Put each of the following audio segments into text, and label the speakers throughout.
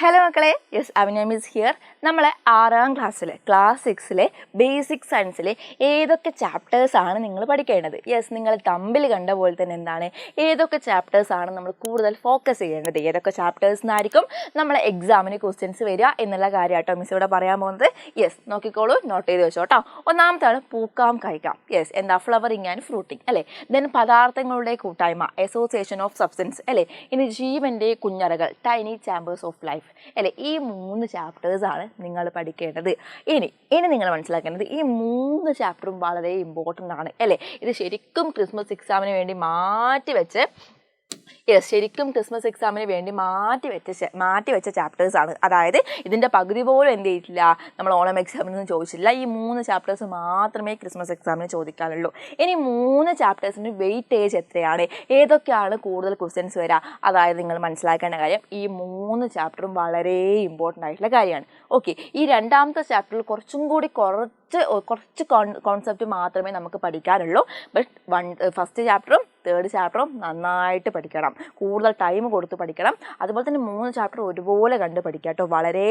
Speaker 1: Hello മക്കളെ, yes അഭിനയം is here. നമ്മളെ 6ാം ക്ലാസ് 6 ബേസിക് സയൻസിലെ ഏതൊക്കെ ചാപ്റ്റേഴ്സാണ് നിങ്ങൾ പഠിക്കേണ്ടത്? യെസ്, നിങ്ങൾ തമ്പിൽ കണ്ട പോലെ തന്നെ എന്താണ്, ഏതൊക്കെ ചാപ്റ്റേഴ്സാണ് നമ്മൾ കൂടുതൽ ഫോക്കസ് ചെയ്യേണ്ടത്, ഏതൊക്കെ ചാപ്റ്റേഴ്സിനായിരിക്കും നമ്മളെ എക്സാമിന് ക്വസ്റ്റ്യൻസ് വരിക എന്നുള്ള കാര്യമായിട്ടോ മിസ് ഇവിടെ പറയാൻ പോകുന്നത്. യെസ്, നോക്കിക്കോളൂ, നോട്ട് ചെയ്ത് വെച്ചോട്ടോ. ഒന്നാമത്താണ് പൂക്കാം കഴിക്കാം. യെസ്, എന്താ, ഫ്ലവറിങ് ആൻഡ് ഫ്രൂട്ടിങ് അല്ലേ. ദെൻ പദാർത്ഥങ്ങളുടെ കൂട്ടായ്മ, അസോസിയേഷൻ ഓഫ് സബ്സ്റ്റൻസ് അല്ലേ. ഇനി ജീവൻ്റെ കുഞ്ഞറകൾ, ടൈനി ചാമ്പേഴ്സ് ഓഫ് ലൈഫ് അല്ലേ. ഈ 3 ചാപ്റ്റേഴ്സാണ് നിങ്ങൾ പഠിക്കേണ്ടത്. ഇനി നിങ്ങൾ മനസ്സിലാക്കേണ്ടത് ഈ 3 ചാപ്റ്ററും വളരെ ഇമ്പോർട്ടൻ്റ് ആണ് അല്ലേ. ഇത് ശരിക്കും ക്രിസ്മസ് എക്സാമിന് വേണ്ടി ശരിക്കും ക്രിസ്മസ് എക്സാമിന് വേണ്ടി മാറ്റി വെച്ച ചാപ്റ്റേഴ്സാണ്. അതായത് ഇതിൻ്റെ പകുതി പോലും എന്ത് ചെയ്തിട്ടില്ല, നമ്മൾ ഓണം എക്സാമിൽ നിന്ന് ചോദിച്ചില്ല. ഈ 3 ചാപ്റ്റേഴ്സ് മാത്രമേ ക്രിസ്മസ് എക്സാമിന് ചോദിക്കാനുള്ളൂ. ഇനി 3 ചാപ്റ്റേഴ്സിന് വെയിറ്റേജ് എത്രയാണ്, ഏതൊക്കെയാണ് കൂടുതൽ ക്വസ്റ്റ്യൻസ് വരിക, അതായത് നിങ്ങൾ മനസ്സിലാക്കേണ്ട കാര്യം ഈ 3 ചാപ്റ്ററും വളരെ ഇമ്പോർട്ടൻ്റ് ആയിട്ടുള്ള കാര്യമാണ്. ഓക്കെ, ഈ രണ്ടാമത്തെ ചാപ്റ്ററിൽ കുറച്ചും കൂടി കുറച്ച് കോൺസെപ്റ്റ് മാത്രമേ നമുക്ക് പഠിക്കാനുള്ളൂ. ബട്ട് ഫസ്റ്റ് ചാപ്റ്ററും 3rd ചാപ്റ്ററും നന്നായിട്ട് പഠിക്കണം, കൂടുതൽ ടൈം കൊടുത്ത് പഠിക്കണം. അതുപോലെ തന്നെ 3 ചാപ്റ്റർ ഒരുപോലെ കണ്ട് പഠിക്കുക കേട്ടോ. വളരെ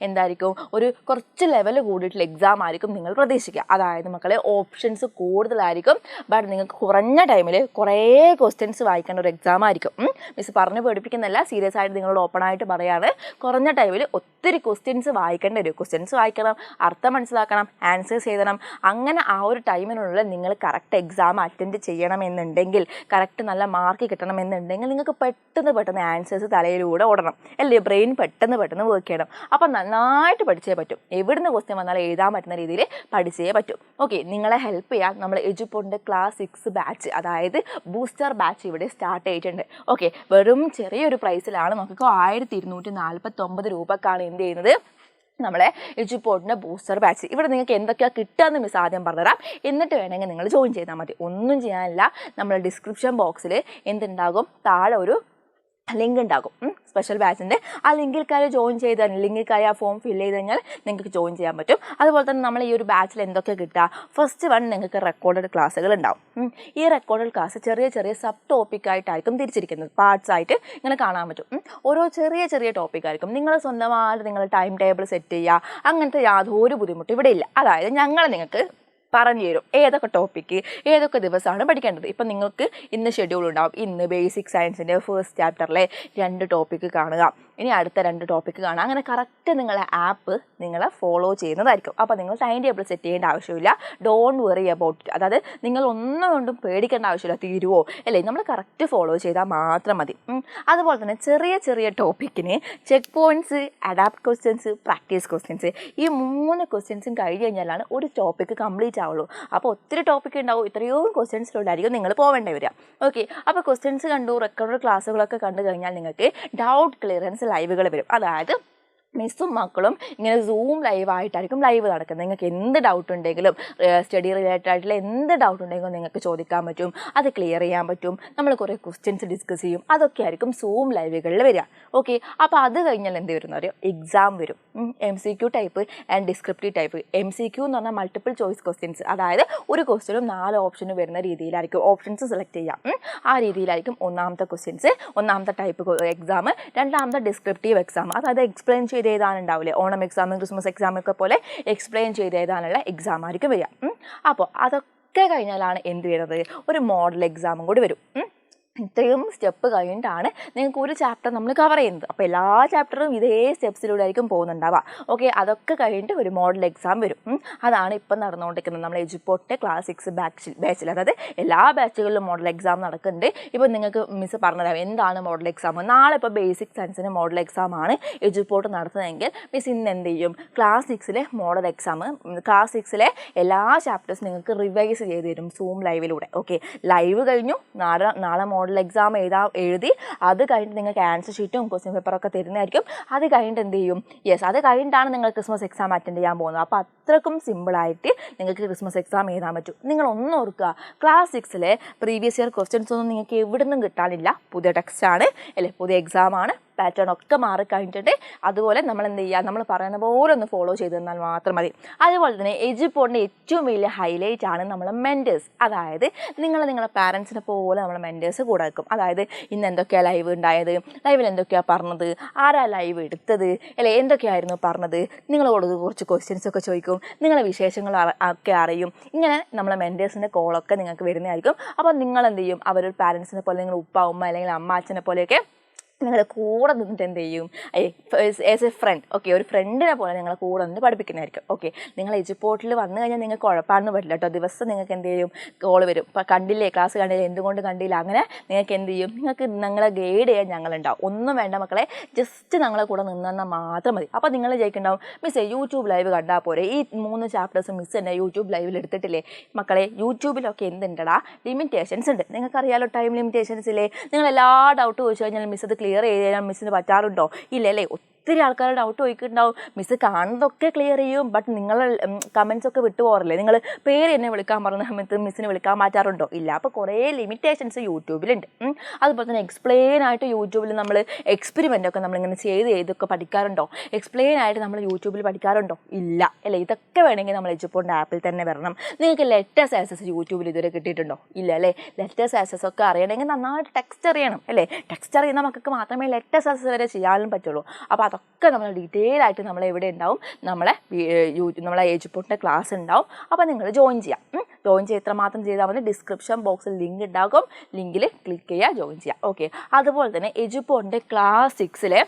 Speaker 1: എന്തായിരിക്കും, ഒരു കുറച്ച് ലെവൽ കൂടിയിട്ടുള്ള എക്സാം ആയിരിക്കും നിങ്ങൾ പ്രതീക്ഷിക്കുക. അതായത് മക്കളെ, ഓപ്ഷൻസ് കൂടുതലായിരിക്കും, ബട്ട് നിങ്ങൾക്ക് കുറഞ്ഞ ടൈമിൽ കുറേ ക്വസ്റ്റ്യൻസ് വായിക്കേണ്ട ഒരു എക്സാം ആയിരിക്കും. മിസ് പറഞ്ഞ് പഠിപ്പിക്കുന്നതല്ല, സീരിയസ് ആയിട്ട് നിങ്ങളോട് ഓപ്പൺ ആയിട്ട് പറയുകയാണ്. കുറഞ്ഞ ടൈമിൽ ഒത്തിരി ക്വസ്റ്റ്യൻസ് വായിക്കേണ്ട വരും. ക്വസ്റ്റ്യൻസ് വായിക്കണം, അർത്ഥം മനസ്സിലാക്കണം, ആൻസേഴ്സ് എഴുതണം. അങ്ങനെ ആ ഒരു ടൈമിനുള്ളിൽ നിങ്ങൾ കറക്റ്റ് എക്സാം അറ്റൻഡ് ചെയ്യണമെന്നുണ്ടെങ്കിൽ, കറക്റ്റ് നല്ല മാർക്ക് കിട്ടണമെന്നുണ്ടെങ്കിൽ നിങ്ങൾക്ക് പെട്ടെന്ന് ആൻസേഴ്സ് തലയിലൂടെ ഓടണം അല്ലേ. ബ്രെയിൻ പെട്ടെന്ന് വർക്ക് ചെയ്യണം. അപ്പം നന്നായിട്ട് പഠിച്ചേ പറ്റും. എവിടുന്ന് ക്വസ്റ്റ്യൻ വന്നാലും എഴുതാൻ പറ്റുന്ന രീതിയിൽ പഠിച്ചേ പറ്റും. ഓക്കെ, നിങ്ങളെ ഹെൽപ്പ് ചെയ്യാൻ നമ്മൾ എജുപോഡിൻ്റെ ക്ലാസ് 6 ബാച്ച്, അതായത് ബൂസ്റ്റർ ബാച്ച് ഇവിടെ സ്റ്റാർട്ട് ചെയ്തിട്ടുണ്ട്. ഓക്കെ, വെറും ചെറിയൊരു പ്രൈസിലാണ്, നോക്കിക്കോ, 1249 രൂപക്കാണ് എന്ത് ചെയ്യുന്നത്, നമ്മളെ എജുപോഡിൻ്റെ ബൂസ്റ്റർ ബാച്ച്. ഇവിടെ നിങ്ങൾക്ക് എന്തൊക്കെയാണ് കിട്ടുകയെന്ന് മിസ് ആദ്യം പറഞ്ഞുതരാം, എന്നിട്ട് വേണമെങ്കിൽ നിങ്ങൾ ജോയിൻ ചെയ്താൽ മതി. ഒന്നും ചെയ്യാനില്ല, നമ്മൾ ഡിസ്ക്രിപ്ഷൻ ബോക്സിൽ എന്തുണ്ടാകും, താഴെ ഒരു ലിങ്ക് ഉണ്ടാകും, സ്പെഷ്യൽ ബാച്ചിൻ്റെ. ആ ലിങ്കിൽ കയറി ജോയിൻ ചെയ്താൽ, ലിങ്കിൽ കയറി ആ ഫോം ഫില്ല് ചെയ്ത് കഴിഞ്ഞാൽ നിങ്ങൾക്ക് ജോയിൻ ചെയ്യാൻ പറ്റും. അതുപോലെ തന്നെ നമ്മൾ ഈ ഒരു ബാച്ചിൽ എന്തൊക്കെ കിട്ടുക, ഫസ്റ്റ് നിങ്ങൾക്ക് റെക്കോർഡഡ് ക്ലാസ്സുകൾ ഉണ്ടാവും. ഈ റെക്കോർഡഡ് ക്ലാസ് ചെറിയ സബ് ടോപ്പിക്കായിട്ടായിരിക്കും തിരിച്ചിരിക്കുന്നത്, പാർട്സ് ആയിട്ട് ഇങ്ങനെ കാണാൻ പറ്റും. ഓരോ ചെറിയ ടോപ്പിക്കായിരിക്കും. നിങ്ങൾ സ്വന്തമായിട്ട് നിങ്ങൾ ടൈം ടേബിൾ സെറ്റ് ചെയ്യുക, അങ്ങനത്തെ യാതൊരു ബുദ്ധിമുട്ടും ഇവിടെ ഇല്ല. അതായത് ഞങ്ങൾ നിങ്ങൾക്ക് പറഞ്ഞു തരും ഏതൊക്കെ ടോപ്പിക്ക് ഏതൊക്കെ ദിവസമാണ് പഠിക്കേണ്ടത്. ഇപ്പം നിങ്ങൾക്ക് ഇന്ന് ഷെഡ്യൂൾ ഉണ്ടാവും. ഇന്ന് ബേസിക് സയൻസിൻ്റെ ഫസ്റ്റ് ചാപ്റ്ററിലെ 2 ടോപ്പിക്ക് കാണുക, ഇനി അടുത്ത 2 ടോപ്പിക്ക് കാണുക. അങ്ങനെ കറക്റ്റ് നിങ്ങളെ ആപ്പ് നിങ്ങളെ ഫോളോ ചെയ്യുന്നതായിരിക്കും. അപ്പോൾ നിങ്ങൾ ടൈം ടേബിൾ സെറ്റ് ചെയ്യേണ്ട ആവശ്യമില്ല. Don't worry about it. അതായത് നിങ്ങൾ ഒന്നും കൊണ്ടും പേടിക്കേണ്ട ആവശ്യമില്ല, തീരുവോ അല്ലേ. നമ്മൾ കറക്റ്റ് ഫോളോ ചെയ്താൽ മാത്രം മതി. അതുപോലെ തന്നെ ചെറിയ ടോപ്പിക്കിന് check points, adapt questions, practice questions, ഈ 3 ക്വസ്റ്റ്യൻസും കഴിഞ്ഞ് കഴിഞ്ഞാലാണ് ഒരു ടോപ്പിക്ക് കംപ്ലീറ്റ് ആവുള്ളൂ. അപ്പോൾ ഒത്തിരി ടോപ്പിക്ക് ഉണ്ടാവും, ഇത്രയോ ക്വസ്റ്റ്യൻസിലൂടെയായിരിക്കും നിങ്ങൾ പോവേണ്ടി വരിക. ഓക്കെ, അപ്പോൾ ക്വസ്റ്റ്യൻസ് കണ്ടു, റെക്കോർഡ് ക്ലാസ്സുകളൊക്കെ കണ്ടു കഴിഞ്ഞാൽ നിങ്ങൾക്ക് ഡൗട്ട് ക്ലിയറൻസ് ലൈവുകൾ വരും. അതായത് മിസ്സും മക്കളും ഇങ്ങനെ സൂം ലൈവായിട്ടായിരിക്കും ലൈവ് നടക്കുന്നത്. നിങ്ങൾക്ക് എന്ത് ഡൗട്ട് ഉണ്ടെങ്കിലും, സ്റ്റഡി റിലേറ്റഡ് ആയിട്ടുള്ള എന്ത് ഡൗട്ട് ഉണ്ടെങ്കിലും നിങ്ങൾക്ക് ചോദിക്കാൻ പറ്റും, അത് ക്ലിയർ ചെയ്യാൻ പറ്റും. നമ്മൾ കുറേ ക്വസ്റ്റ്യൻസ് ഡിസ്കസ് ചെയ്യും. അതൊക്കെ ആയിരിക്കും സൂം ലൈവുകളിൽ വരിക. ഓക്കെ, അപ്പോൾ അത് കഴിഞ്ഞാൽ എന്ത് വരുന്ന അറിയോ, എക്സാം വരും. MCQ type and descriptive type. MCQ എന്ന് പറഞ്ഞാൽ മൾട്ടിപ്പിൾ ചോയ്സ് ക്വസ്റ്റ്യൻസ്, അതായത് ഒരു ക്വസ്റ്റ്യനും 4 ഓപ്ഷനും വരുന്ന രീതിയിലായിരിക്കും ഓപ്ഷൻസ് സെലക്ട് ചെയ്യാം. ആ രീതിയിലായിരിക്കും ഒന്നാമത്തെ ടൈപ്പ് എക്സാം. രണ്ടാമത്തെ ഡിസ്ക്രിപ്റ്റീവ് എക്സാം, അതായത് എക്സ്പ്ലെയിൻ ചെയ്ത് എഴുതാനുണ്ടാവില്ലേ, ഓണം എക്സാമും ക്രിസ്മസ് എക്സാമൊക്കെ പോലെ എക്സ്പ്ലെയിൻ ചെയ്ത് എഴുതാനുള്ള എക്സാം ആയിരിക്കും വരിക. അപ്പോൾ അതൊക്കെ കഴിഞ്ഞാലാണ് എന്ത് വരുന്നത്, ഒരു മോഡൽ എക്സാമും കൂടി വരും. ഇത്രയും സ്റ്റെപ്പ് കഴിഞ്ഞിട്ടാണ് നിങ്ങൾക്ക് ഒരു ചാപ്റ്റർ നമ്മൾ കവർ ചെയ്യുന്നത്. അപ്പോൾ എല്ലാ ചാപ്റ്ററും ഇതേ സ്റ്റെപ്സിലൂടെ ആയിരിക്കും പോകുന്നുണ്ടാവുക. ഓക്കെ, അതൊക്കെ കഴിഞ്ഞിട്ട് ഒരു മോഡൽ എക്സാം വരും. അതാണ് ഇപ്പം നടന്നുകൊണ്ടിരിക്കുന്നത് നമ്മൾ എജുപോഡിൻ്റെ ക്ലാസ് 6 ബാച്ചിൽ. അതായത് എല്ലാ ബാച്ചുകളിലും മോഡൽ എക്സാം നടക്കുന്നുണ്ട്. ഇപ്പോൾ നിങ്ങൾക്ക് മിസ് പറഞ്ഞുതരാം എന്താണ് മോഡൽ എക്സാം. നാളെ ഇപ്പോൾ ബേസിക് സയൻസിന് മോഡൽ എക്സാം ആണ് എജുപോഡ് നടത്തുന്നതെങ്കിൽ മിസ് ഇന്ന് എന്ത് ചെയ്യും, ക്ലാസ് 6 മോഡൽ എക്സാം, ക്ലാസ് 6 എല്ലാ ചാപ്റ്റേഴ്സും നിങ്ങൾക്ക് റിവൈസ് ചെയ്ത് തരും സൂം ലൈവിലൂടെ. ഓക്കെ, ലൈവ് കഴിഞ്ഞു, നാളെ മോഡൽ എക്സാം എഴുതി അത് കഴിഞ്ഞിട്ട് നിങ്ങൾക്ക് ആൻസർ ഷീറ്റും ക്വസ്റ്റ്യൻ പേപ്പറൊക്കെ തരുന്നതായിരിക്കും. അത് കഴിഞ്ഞിട്ട് എന്ത് ചെയ്യും, അത് കഴിഞ്ഞിട്ടാണ് നിങ്ങൾ ക്രിസ്മസ് എക്സാം അറ്റൻഡ് ചെയ്യാൻ പോകുന്നത്. അപ്പോൾ അത്രക്കും സിമ്പിളായിട്ട് നിങ്ങൾക്ക് ക്രിസ്മസ് എക്സാം എഴുതാൻ പറ്റും. നിങ്ങൾ ഒന്ന് ഓർക്കുക, ക്ലാസ് 6 പ്രീവിയസ് ഇയർ ക്വസ്റ്റ്യൻസ് ഒന്നും നിങ്ങൾക്ക് എവിടെ നിന്നും കിട്ടാനില്ല. പുതിയ ടെക്സ്റ്റാണ് അല്ലേ, പുതിയ എക്സാമാണ്, പാറ്റേൺ ഒക്കെ മാറിക്കഴിഞ്ഞിട്ട് അതുപോലെ നമ്മൾ എന്ത് ചെയ്യുക, നമ്മൾ പറയുന്ന പോലെ ഒന്ന് ഫോളോ ചെയ്ത് തന്നാൽ മാത്രം മതി. അതുപോലെ തന്നെ എജുപോഡിൻ്റെ ഏറ്റവും വലിയ ഹൈലൈറ്റ് ആണ് നമ്മളെ മെൻറ്റേഴ്സ്. അതായത് നിങ്ങളുടെ പാരൻസിനെ പോലെ നമ്മളെ മെൻറ്റേഴ്സ് കൂടെ വെക്കും. അതായത് ഇന്ന് എന്തൊക്കെയാണ് ലൈവ് ഉണ്ടായത്, ലൈവിൽ എന്തൊക്കെയാണ് പറഞ്ഞത്, ആരാ ലൈവ് എടുത്തത്, അല്ലെ എന്തൊക്കെയായിരുന്നു പറഞ്ഞത്, നിങ്ങളോട് കുറച്ച് ക്വസ്റ്റ്യൻസ് ഒക്കെ ചോദിക്കും, നിങ്ങളെ വിശേഷങ്ങൾ ഒക്കെ അറിയും. ഇങ്ങനെ നമ്മളെ മെൻറ്റേഴ്സിൻ്റെ കോളൊക്കെ നിങ്ങൾക്ക് വരുന്നതായിരിക്കും. അപ്പോൾ നിങ്ങൾ എന്ത് ചെയ്യും, അവരൊരു പാരൻസിനെ പോലെ നിങ്ങൾ ഉപ്പ ഉമ്മ അല്ലെങ്കിൽ അമ്മ അച്ഛനെ പോലെയൊക്കെ നിങ്ങളുടെ കൂടെ നിന്നിട്ട് എന്ത് ചെയ്യും, ആസ് എ ഫ്രണ്ട്, ഓക്കെ, ഒരു ഫ്രണ്ടിനെ പോലെ നിങ്ങളെ കൂടെ നിന്ന് പഠിപ്പിക്കുന്നതായിരിക്കും. ഓക്കെ, നിങ്ങൾ എജുപോർട്ടിൽ വന്നു കഴിഞ്ഞാൽ നിങ്ങൾക്ക് കുഴപ്പമാണെന്ന് പറ്റില്ല കേട്ടോ. ദിവസം നിങ്ങൾക്ക് എന്ത് ചെയ്യും, കോൾ വരും. ഇപ്പം കണ്ടില്ലേ, ക്ലാസ് കണ്ടില്ലേ, എന്തുകൊണ്ട് കണ്ടില്ല, അങ്ങനെ നിങ്ങൾക്ക് എന്ത് ചെയ്യും, നിങ്ങൾക്ക് നിങ്ങളെ ഗൈഡ് ചെയ്യാൻ ഞങ്ങളുണ്ടാവും. ഒന്നും വേണ്ട മക്കളെ, ജസ്റ്റ് ഞങ്ങളെ കൂടെ നിന്നാൽ മാത്രം മതി. അപ്പോൾ നിങ്ങൾ വിചാരിക്കുന്നുണ്ടാവും, മിസ്സേ യൂട്യൂബ് ലൈവ് കണ്ടാൽ പോരെ, ഈ 3 ചാപ്റ്റേഴ്സ് മിസ് തന്നെ യൂട്യൂബ് ലൈവിൽ എടുത്തിട്ടില്ലേ. മക്കളെ, യൂട്യൂബിലൊക്കെ എന്തുണ്ടടാ, ലിമിറ്റേഷൻസ് ഉണ്ട്. നിങ്ങൾക്കറിയാലോ ടൈം ലിമിറ്റേഷൻസ് ഇല്ലേ. നിങ്ങൾ എല്ലാ ഡൗട്ട് ചോദിച്ചു കഴിഞ്ഞാൽ മിസ് അത് ക്ലിയർ ചെയ്ത് തരാൻ മിസ്സിന് പറ്റാറുണ്ടോ? ഇല്ലല്ലേ. ഒത്തിരി ആൾക്കാരുടെ ഡൗട്ട് ചോദിക്കുന്നുണ്ടാവും. മിസ്സ് കാണുന്നതൊക്കെ ക്ലിയർ ചെയ്യും, ബട്ട് നിങ്ങൾ കമൻസ് ഒക്കെ വിട്ടു പോകാറില്ലേ. നിങ്ങൾ പേര് എന്നെ വിളിക്കാൻ പറഞ്ഞ സമയത്ത് മിസ്സിന് വിളിക്കാൻ മാറ്റാറുണ്ടോ? ഇല്ല. അപ്പോൾ കുറേ ലിമിറ്റേഷൻസ് യൂട്യൂബിലുണ്ട്. അതുപോലെ തന്നെ എക്സ്പ്ലെയിൻ ആയിട്ട് യൂട്യൂബിൽ നമ്മൾ എക്സ്പെരിമെൻ്റ് ഒക്കെ നമ്മളിങ്ങനെ ചെയ്തൊക്കെ പഠിക്കാറുണ്ടോ? എക്സ്പ്ലെയിൻ ആയിട്ട് നമ്മൾ യൂട്യൂബിൽ പഠിക്കാറുണ്ടോ? ഇല്ല അല്ലേ. ഇതൊക്കെ വേണമെങ്കിൽ നമ്മൾ എജുപോഡിൻ്റെ ആപ്പിൽ തന്നെ വരണം. നിങ്ങൾക്ക് ലെറ്റേഴ്സ് ആക്സസ് യൂട്യൂബിൽ ഇതുവരെ കിട്ടിയിട്ടുണ്ടോ? ഇല്ല അല്ലേ. ലെറ്റേഴ്സ് ആക്സസ് ഒക്കെ അറിയണമെങ്കിൽ നന്നായിട്ട് ടെക്സ്റ്റ് അറിയണം അല്ലേ. ടെക്സ്റ്റ് അറിയുന്ന മക്കൾക്ക് മാത്രമേ ലെറ്റേഴ്സ് ആക്സസ് വരെ ചെയ്യാനും പറ്റുള്ളൂ. അപ്പോൾ അതൊക്കെ നമ്മൾ ഡീറ്റെയിൽ ആയിട്ട് നമ്മൾ എവിടെ ഉണ്ടാവും, നമ്മളെ എജുപോഡിൻ്റെ ക്ലാസ് ഉണ്ടാവും. അപ്പോൾ നിങ്ങൾ ജോയിൻ ചെയ്യാം. ജോയിൻ ചെയ്ത് എത്രമാത്രം ചെയ്താൽ മതി, ഡിസ്ക്രിപ്ഷൻ ബോക്സിൽ ലിങ്ക് ഉണ്ടാകും. ലിങ്കിൽ ക്ലിക്ക് ചെയ്യുക, ജോയിൻ ചെയ്യുക. ഓക്കെ, അതുപോലെ തന്നെ എജുപോഡിൻ്റെ ക്ലാസ് 6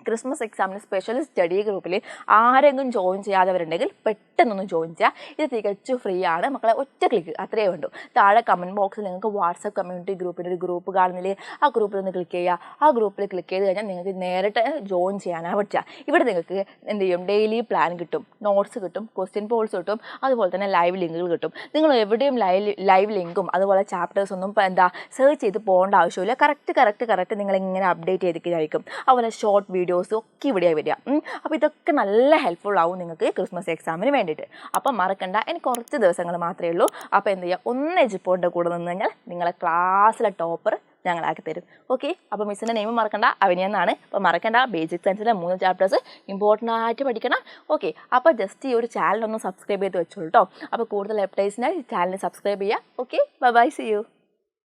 Speaker 1: ക്രിസ്മസ് എക്സാമിന് സ്പെഷ്യൽ സ്റ്റഡി ഗ്രൂപ്പിൽ ആരെങ്കിലും ജോയിൻ ചെയ്യാത്തവരുണ്ടെങ്കിൽ പെട്ടെന്നൊന്ന് ജോയിൻ ചെയ്യുക. ഇത് തികച്ചും ഫ്രീ ആണ് മക്കളെ. ഒറ്റ ക്ലിക്ക് അത്രയേ വേണ്ടൂ. താഴെ കമൻറ്റ് ബോക്സിൽ നിങ്ങൾക്ക് വാട്സപ്പ് കമ്മ്യൂണിറ്റി ഗ്രൂപ്പിൻ്റെ ഒരു ഗ്രൂപ്പ് കാണുന്നില്ലേ, ആ ഗ്രൂപ്പിലൊന്ന് ക്ലിക്ക് ചെയ്യുക. ആ ഗ്രൂപ്പിൽ ക്ലിക്ക് ചെയ്ത് കഴിഞ്ഞാൽ നിങ്ങൾക്ക് നേരിട്ട് ജോയിൻ ചെയ്യാനാണ് പറ്റുക. ഇവിടെ നിങ്ങൾക്ക് എന്ത് ചെയ്യും, ഡെയിലി പ്ലാൻ കിട്ടും, നോട്ട്സ് കിട്ടും, ക്വസ്റ്റ്യൻ പോൾസ് കിട്ടും, അതുപോലെ തന്നെ ലൈവ് ലിങ്കുകൾ കിട്ടും. നിങ്ങൾ എവിടെയും ലൈവ് ലിങ്കും അതുപോലെ ചാപ്റ്റേഴ്സ് ഒന്നും സെർച്ച് ചെയ്ത് പോകേണ്ട ആവശ്യമില്ല. കറക്റ്റ് നിങ്ങളിങ്ങനെ അപ്ഡേറ്റ് ചെയ്തിരിക്കുന്നതായിരിക്കും. അതുപോലെ ഷോർട്ട് വീഡിയോസും ഒക്കെ ഇവിടെയാണ് വരിക. അപ്പോൾ ഇതൊക്കെ നല്ല ഹെൽപ്ഫുൾ ആവും നിങ്ങൾക്ക് ക്രിസ്മസ് എക്സാമിന് വേണ്ടിയിട്ട്. അപ്പം മറക്കണ്ട, ഇനി കുറച്ച് ദിവസങ്ങൾ മാത്രമേ ഉള്ളൂ. അപ്പോൾ എന്ത് ചെയ്യുക, ഒന്ന് എജുപോഡിൻ്റെ കൂടെ നിന്ന് കഴിഞ്ഞാൽ നിങ്ങളെ ക്ലാസ്സിലെ ടോപ്പർ ഞങ്ങളാക്കി തരും. ഓക്കെ, അപ്പോൾ മിസ്സിൻ്റെ നെയിം മറക്കണ്ട, അവനി എന്നാണ്. അപ്പോൾ മറക്കണ്ട, ബേസിക് സയൻസിലെ 3 ചാപ്റ്റേഴ്സ് ഇമ്പോർട്ടൻ്റ് ആയിട്ട് പഠിക്കണം. ഓക്കെ, അപ്പോൾ ജസ്റ്റ് ഈ ഒരു ചാനലൊന്ന് സബ്സ്ക്രൈബ് ചെയ്ത് വെച്ചോളൂ കേട്ടോ. അപ്പോൾ കൂടുതൽ അപ്ഡേറ്റ്സിനായി ചാനൽ സബ്സ്ക്രൈബ് ചെയ്യുക. Okay, bye, see U.